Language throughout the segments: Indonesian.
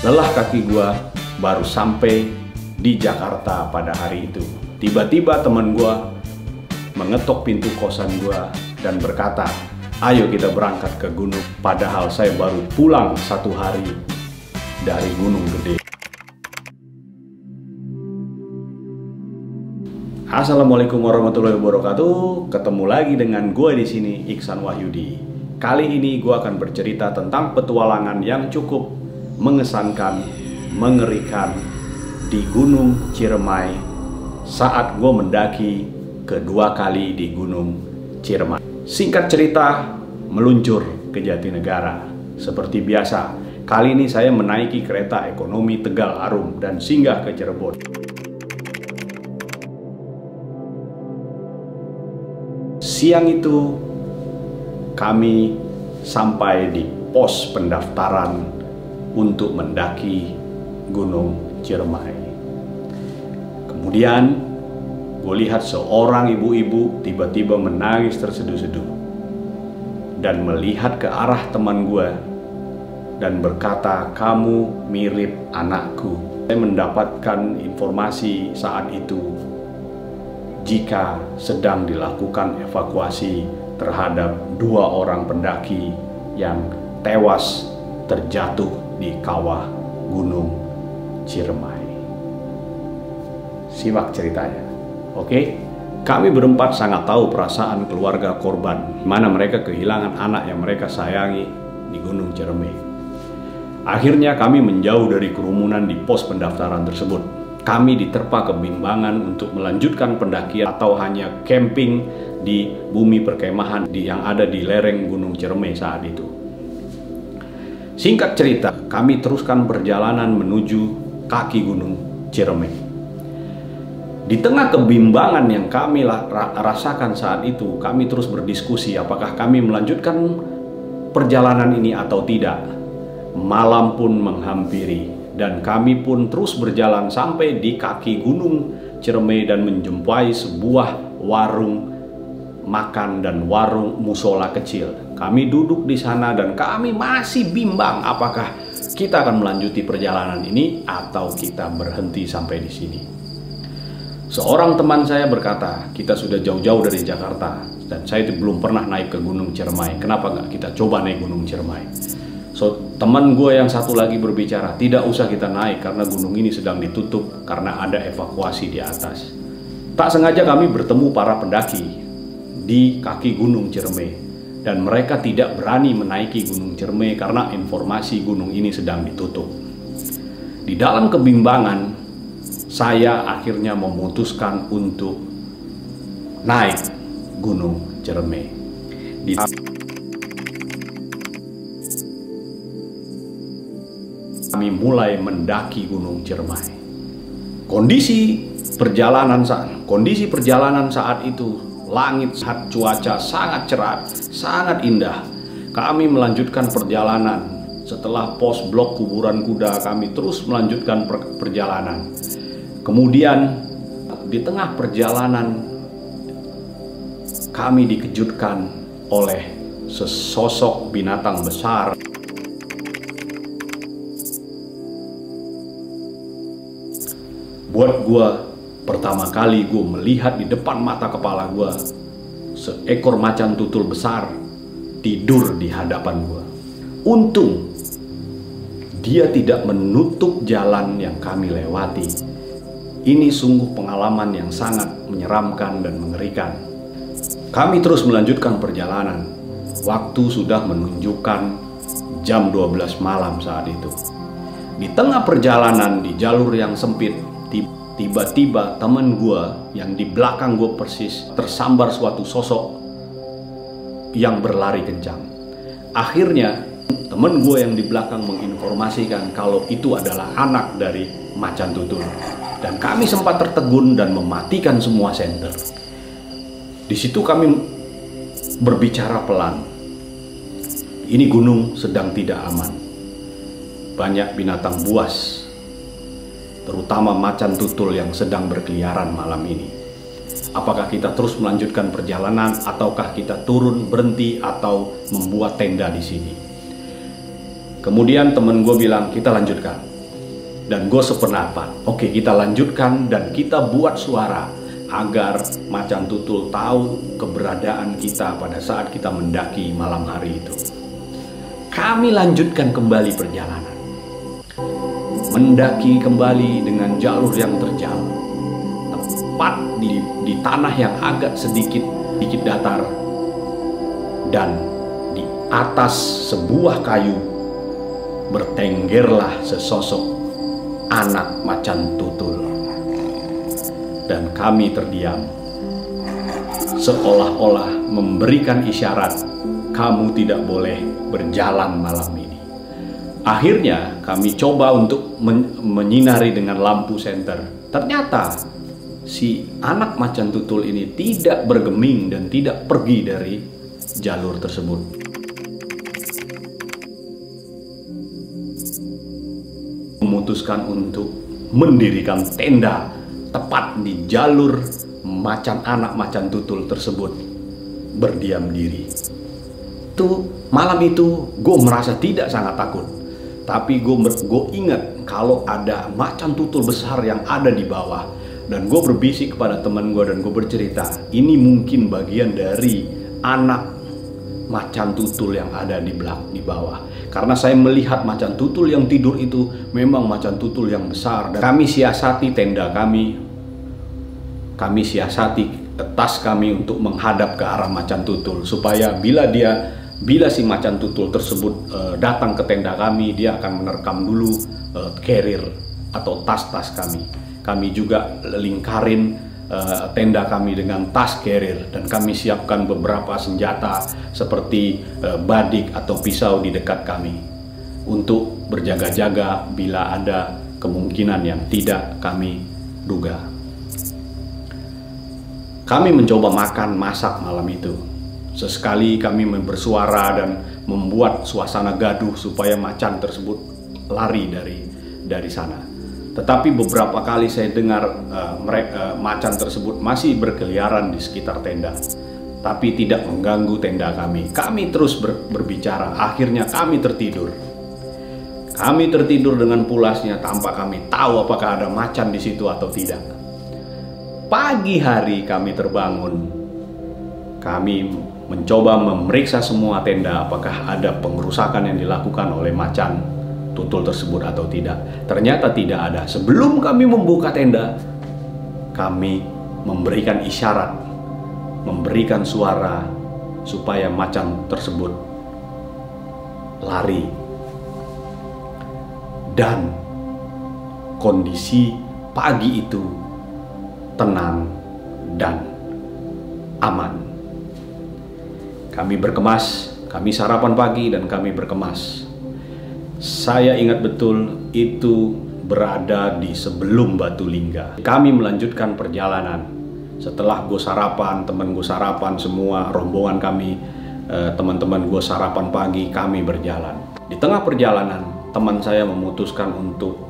Lelah kaki gua baru sampai di Jakarta pada hari itu. Tiba-tiba teman gua mengetok pintu kosan gua dan berkata, "Ayo kita berangkat ke gunung." Padahal saya baru pulang 1 hari dari Gunung Gede. Assalamualaikum warahmatullahi wabarakatuh. Ketemu lagi dengan gue di sini, Iksan Wahyudi. Kali ini gue akan bercerita tentang petualangan yang cukup mengesankan, mengerikan di Gunung Ciremai saat gue mendaki kedua kali di Gunung Ciremai. Singkat cerita, meluncur ke Jatinegara. Seperti biasa, kali ini saya menaiki kereta ekonomi Tegal Arum dan singgah ke Cirebon. Siang itu kami sampai di pos pendaftaran untuk mendaki Gunung Ciremai. Kemudian gue lihat seorang ibu-ibu tiba-tiba menangis terseduh-seduh dan melihat ke arah teman gue dan berkata, "Kamu mirip anakku." Saya mendapatkan informasi saat itu jika sedang dilakukan evakuasi terhadap 2 orang pendaki yang tewas terjatuh di kawah Gunung Ciremai. Simak ceritanya. Oke, kami berempat sangat tahu perasaan keluarga korban, mana mereka kehilangan anak yang mereka sayangi di Gunung Ciremai. Akhirnya kami menjauh dari kerumunan di pos pendaftaran tersebut. Kami diterpa kebimbangan untuk melanjutkan pendakian atau hanya camping di bumi perkemahan yang ada di lereng Gunung Ciremai saat itu. Singkat cerita, kami teruskan perjalanan menuju kaki Gunung Ciremai. Di tengah kebimbangan yang kami rasakan saat itu, kami terus berdiskusi apakah kami melanjutkan perjalanan ini atau tidak. Malam pun menghampiri dan kami pun terus berjalan sampai di kaki Gunung Ciremai dan menjumpai sebuah warung makan dan warung musola kecil. Kami duduk di sana dan kami masih bimbang apakah kita akan melanjuti perjalanan ini atau kita berhenti sampai di sini. Seorang teman saya berkata, "Kita sudah jauh-jauh dari Jakarta dan saya belum pernah naik ke Gunung Ciremai. Kenapa nggak kita coba naik Gunung Ciremai?" Teman gue yang satu lagi berbicara, "Tidak usah kita naik karena gunung ini sedang ditutup karena ada evakuasi di atas." Tak sengaja kami bertemu para pendaki di kaki Gunung Ciremai dan mereka tidak berani menaiki Gunung Ciremai karena informasi gunung ini sedang ditutup. Di dalam kebimbangan, saya akhirnya memutuskan untuk naik Gunung Ciremai. Kami mulai mendaki Gunung Ciremai. Kondisi perjalanan saat itu, langit saat cuaca sangat cerah, sangat indah. Kami melanjutkan perjalanan. Setelah pos blok kuburan kuda, kami terus melanjutkan perjalanan. Kemudian di tengah perjalanan kami dikejutkan oleh sesosok binatang besar. Buat gue, pertama kali gue melihat di depan mata kepala gue seekor macan tutul besar tidur di hadapan gue. Untung dia tidak menutup jalan yang kami lewati. Ini sungguh pengalaman yang sangat menyeramkan dan mengerikan. Kami terus melanjutkan perjalanan. Waktu sudah menunjukkan jam 12 malam saat itu. Di tengah perjalanan di jalur yang sempit, tiba-tiba teman gue yang di belakang gue persis tersambar suatu sosok yang berlari kencang. Akhirnya teman gue yang di belakang menginformasikan kalau itu adalah anak dari macan tutul. Dan kami sempat tertegun dan mematikan semua senter. Di situ kami berbicara pelan. Ini gunung sedang tidak aman. Banyak binatang buas, terutama macan tutul yang sedang berkeliaran malam ini. Apakah kita terus melanjutkan perjalanan ataukah kita turun, berhenti, atau membuat tenda di sini? Kemudian temen gue bilang, kita lanjutkan. Dan gue sependapat, oke, kita lanjutkan dan kita buat suara agar macan tutul tahu keberadaan kita pada saat kita mendaki malam hari itu. Kami lanjutkan kembali perjalanan, mendaki kembali dengan jalur yang terjal, tepat di tanah yang agak sedikit datar, dan di atas sebuah kayu bertenggerlah sesosok anak macan tutul. Dan kami terdiam, seolah-olah memberikan isyarat, kamu tidak boleh berjalan malam ini. Akhirnya kami coba untuk menyinari dengan lampu senter. Ternyata si anak macan tutul ini tidak bergeming dan tidak pergi dari jalur tersebut. Memutuskan untuk mendirikan tenda tepat di jalur anak macan tutul tersebut berdiam diri. Malam itu gue merasa tidak sangat takut, tapi gue ingat kalau ada macan tutul besar yang ada di bawah, dan gue berbisik kepada teman gue dan gue bercerita, ini mungkin bagian dari anak macan tutul yang ada di bawah. Karena saya melihat macan tutul yang tidur itu memang macan tutul yang besar. Dan kami siasati tenda kami siasati tas kami untuk menghadap ke arah macan tutul, supaya bila si macan tutul tersebut datang ke tenda kami, dia akan menerkam dulu carrier atau tas-tas kami. Kami juga lingkarin tenda kami dengan tas carrier, dan kami siapkan beberapa senjata seperti badik atau pisau di dekat kami untuk berjaga-jaga bila ada kemungkinan yang tidak kami duga. Kami mencoba masak malam itu. Sesekali kami bersuara dan membuat suasana gaduh supaya macan tersebut lari dari sana. Tetapi beberapa kali saya dengar macan tersebut masih berkeliaran di sekitar tenda, tapi tidak mengganggu tenda kami. Kami terus berbicara. Akhirnya kami tertidur. Kami tertidur dengan pulasnya tanpa kami tahu apakah ada macan di situ atau tidak. Pagi hari kami terbangun. Kami mencoba memeriksa semua tenda apakah ada pengerusakan yang dilakukan oleh macan tutul tersebut atau tidak. Ternyata tidak ada. Sebelum kami membuka tenda, kami memberikan isyarat, memberikan suara supaya macan tersebut lari. Dan kondisi pagi itu tenang dan aman. Kami berkemas, kami sarapan pagi dan kami berkemas. Saya ingat betul itu berada di sebelum Batu Lingga. Kami melanjutkan perjalanan. Setelah gue sarapan, teman gue sarapan, semua rombongan kami, teman-teman gue sarapan pagi, kami berjalan. Di tengah perjalanan, teman saya memutuskan untuk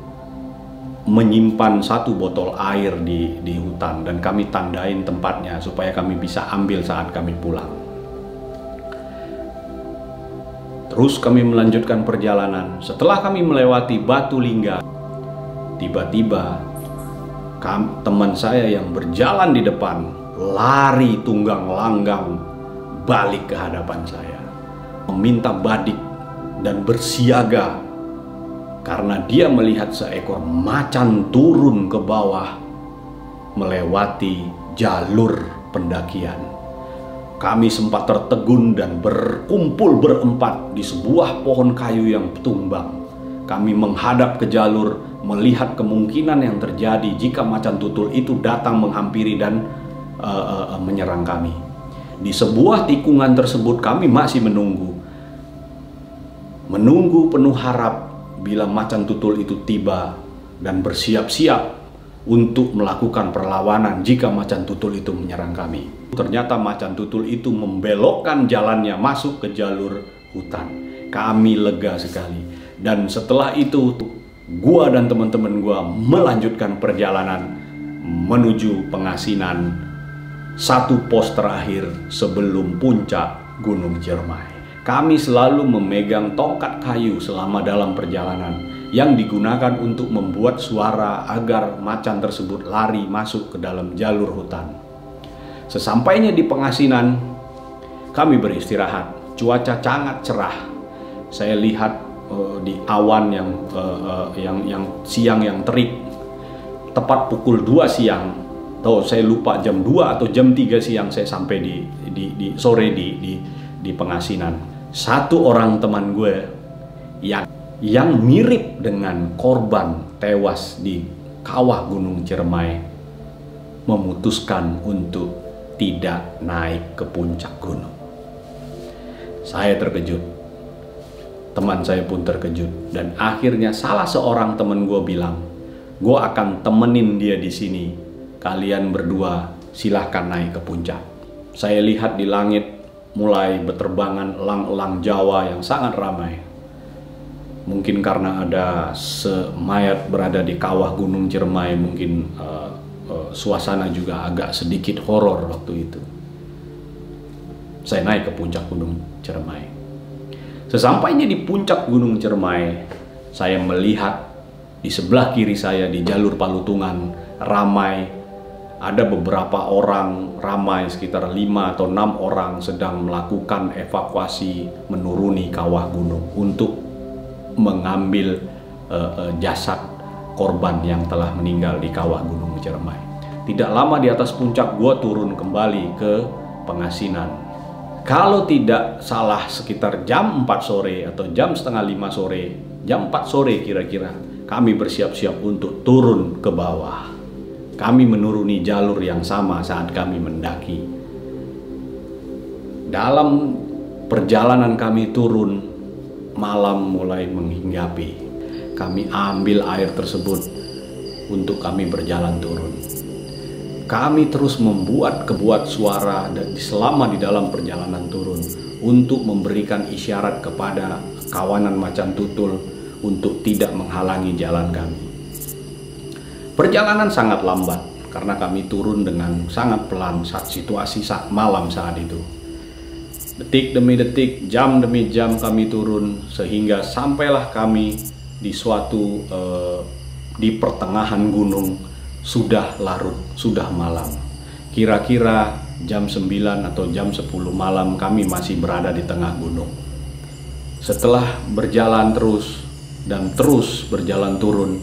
menyimpan 1 botol air di hutan, dan kami tandain tempatnya supaya kami bisa ambil saat kami pulang. Terus kami melanjutkan perjalanan. Setelah kami melewati Batu Lingga, tiba-tiba teman saya yang berjalan di depan lari tunggang langgang balik ke hadapan saya, meminta badik dan bersiaga karena dia melihat seekor macan turun ke bawah melewati jalur pendakian. Kami sempat tertegun dan berkumpul berempat di sebuah pohon kayu yang tumbang. Kami menghadap ke jalur, melihat kemungkinan yang terjadi jika macan tutul itu datang menghampiri dan menyerang kami. Di sebuah tikungan tersebut kami masih menunggu penuh harap bila macan tutul itu tiba dan bersiap-siap untuk melakukan perlawanan jika macan tutul itu menyerang kami. Ternyata macan tutul itu membelokkan jalannya masuk ke jalur hutan. Kami lega sekali. Dan setelah itu, gua dan teman-teman gua melanjutkan perjalanan menuju Pengasinan, 1 pos terakhir sebelum puncak Gunung Ciremai. Kami selalu memegang tongkat kayu selama dalam perjalanan. yang digunakan untuk membuat suara agar macan tersebut lari masuk ke dalam jalur hutan. Sesampainya di pengasinan, kami beristirahat. Cuaca sangat cerah. Saya lihat di awan yang siang yang terik. Tepat pukul 2 siang, atau saya lupa jam 2 atau jam 3 siang saya sampai di sore di pengasinan. Satu orang teman gue yang mirip dengan korban tewas di kawah Gunung Ciremai memutuskan untuk tidak naik ke puncak gunung. Saya terkejut, teman saya pun terkejut, dan akhirnya salah seorang teman gue bilang, gue akan temenin dia di sini, kalian berdua silahkan naik ke puncak. Saya lihat di langit mulai berterbangan elang-elang Jawa yang sangat ramai. Mungkin karena ada semayat berada di kawah Gunung Ciremai, mungkin suasana juga agak sedikit horor waktu itu. Saya naik ke puncak Gunung Ciremai. Sesampainya di puncak Gunung Ciremai, saya melihat di sebelah kiri saya di jalur Palutungan ramai. Ada beberapa orang, ramai sekitar 5 atau 6 orang sedang melakukan evakuasi menuruni kawah gunung untuk mengambil jasad korban yang telah meninggal di kawah Gunung Ciremai. Tidak lama di atas puncak, gue turun kembali ke pengasinan. Kalau tidak salah sekitar jam 4 sore atau jam setengah 5 sore, jam 4 sore kira-kira, kami bersiap-siap untuk turun ke bawah. Kami menuruni jalur yang sama saat kami mendaki. Dalam perjalanan kami turun, malam mulai menghinggapi. Kami ambil air tersebut untuk kami berjalan turun. Kami terus membuat suara dan selama di dalam perjalanan turun untuk memberikan isyarat kepada kawanan macan tutul untuk tidak menghalangi jalan kami. Perjalanan sangat lambat karena kami turun dengan sangat pelan saat situasi malam saat itu. Detik demi detik, jam demi jam kami turun sehingga sampailah kami di di pertengahan gunung. Sudah larut, sudah malam. Kira-kira jam 9 atau jam 10 malam kami masih berada di tengah gunung. Setelah berjalan terus dan terus berjalan turun,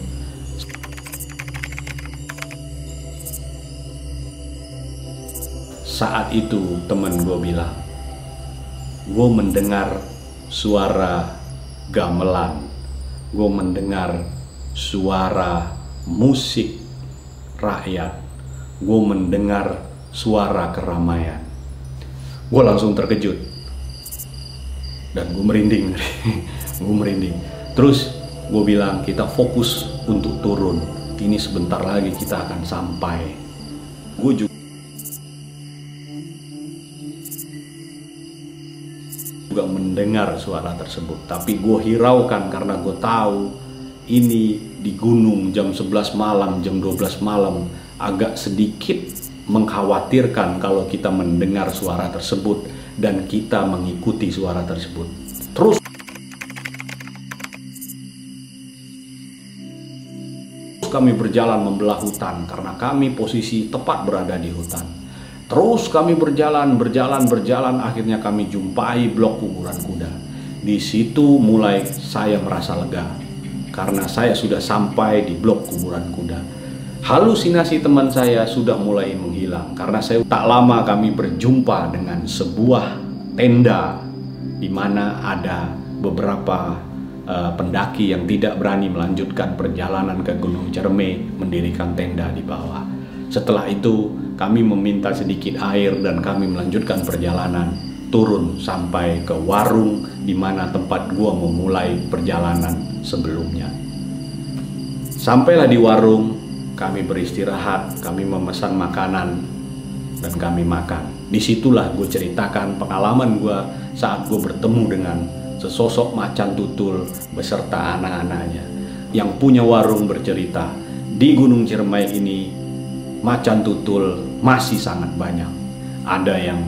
saat itu teman gue bilang, gue mendengar suara gamelan, gue mendengar suara musik rakyat, gue mendengar suara keramaian. Gue langsung terkejut dan gue merinding. Gue merinding. Terus gue bilang, kita fokus untuk turun, ini sebentar lagi kita akan sampai. Gue juga mendengar suara tersebut, tapi gue hiraukan karena gue tahu ini di gunung jam 11 malam, jam 12 malam agak sedikit mengkhawatirkan kalau kita mendengar suara tersebut dan kita mengikuti suara tersebut. Terus kami berjalan membelah hutan karena kami posisi tepat berada di hutan. Terus kami berjalan, akhirnya kami jumpai blok kuburan kuda. Di situ mulai saya merasa lega karena saya sudah sampai di blok kuburan kuda. Halusinasi teman saya sudah mulai menghilang karena tak lama kami berjumpa dengan sebuah tenda di mana ada beberapa pendaki yang tidak berani melanjutkan perjalanan ke Gunung Ciremai mendirikan tenda di bawah. Setelah itu kami meminta sedikit air dan kami melanjutkan perjalanan turun sampai ke warung di mana tempat gua memulai perjalanan sebelumnya. Sampailah di warung, kami beristirahat, kami memesan makanan dan kami makan. Disitulah gue ceritakan pengalaman gue saat gue bertemu dengan sesosok macan tutul beserta anak-anaknya. Yang punya warung bercerita, di Gunung Ciremai ini macan tutul masih sangat banyak. Ada yang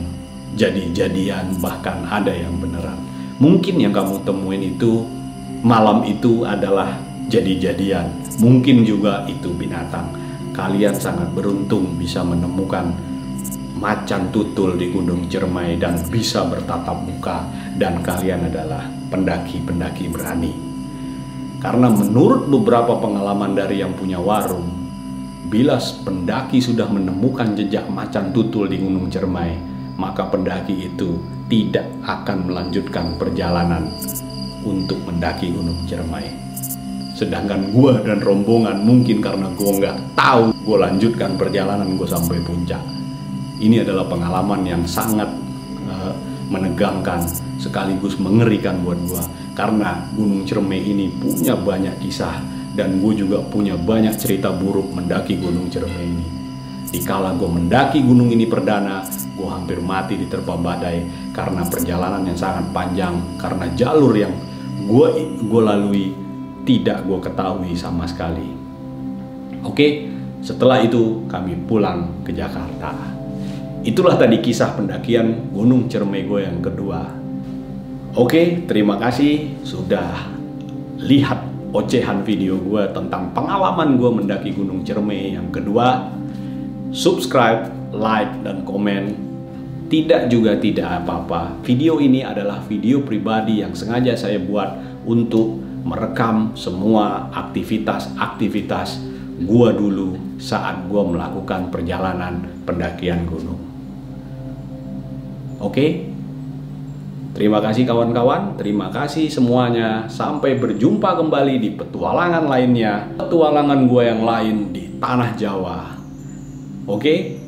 jadi-jadian, bahkan ada yang beneran. Mungkin yang kamu temuin itu malam itu adalah jadi-jadian. Mungkin juga itu binatang. Kalian sangat beruntung bisa menemukan macan tutul di Gunung Ciremai dan bisa bertatap muka, dan kalian adalah pendaki-pendaki berani. Karena menurut beberapa pengalaman dari yang punya warung, bila pendaki sudah menemukan jejak macan tutul di Gunung Ciremai, maka pendaki itu tidak akan melanjutkan perjalanan untuk mendaki Gunung Ciremai. Sedangkan gue dan rombongan mungkin karena gue nggak tahu, gue lanjutkan perjalanan gue sampai puncak. Ini adalah pengalaman yang sangat menegangkan sekaligus mengerikan buat gue, karena Gunung Ciremai ini punya banyak kisah dan gue juga punya banyak cerita buruk mendaki Gunung Ciremai ini. Dikala gue mendaki gunung ini perdana, gue hampir mati diterpa badai karena perjalanan yang sangat panjang, karena jalur yang gue lalui tidak gue ketahui sama sekali. Oke, setelah itu kami pulang ke Jakarta. Itulah tadi kisah pendakian Gunung Ciremai gue yang kedua. Oke, terima kasih sudah lihat ocehan video gue tentang pengalaman gue mendaki Gunung Ciremai yang kedua. Subscribe, like, dan komen. Tidak juga tidak apa-apa. Video ini adalah video pribadi yang sengaja saya buat untuk merekam semua aktivitas gue dulu saat gue melakukan perjalanan pendakian gunung. Oke? Terima kasih kawan-kawan, terima kasih semuanya. Sampai berjumpa kembali di petualangan lainnya, petualangan gue yang lain di tanah Jawa. Oke?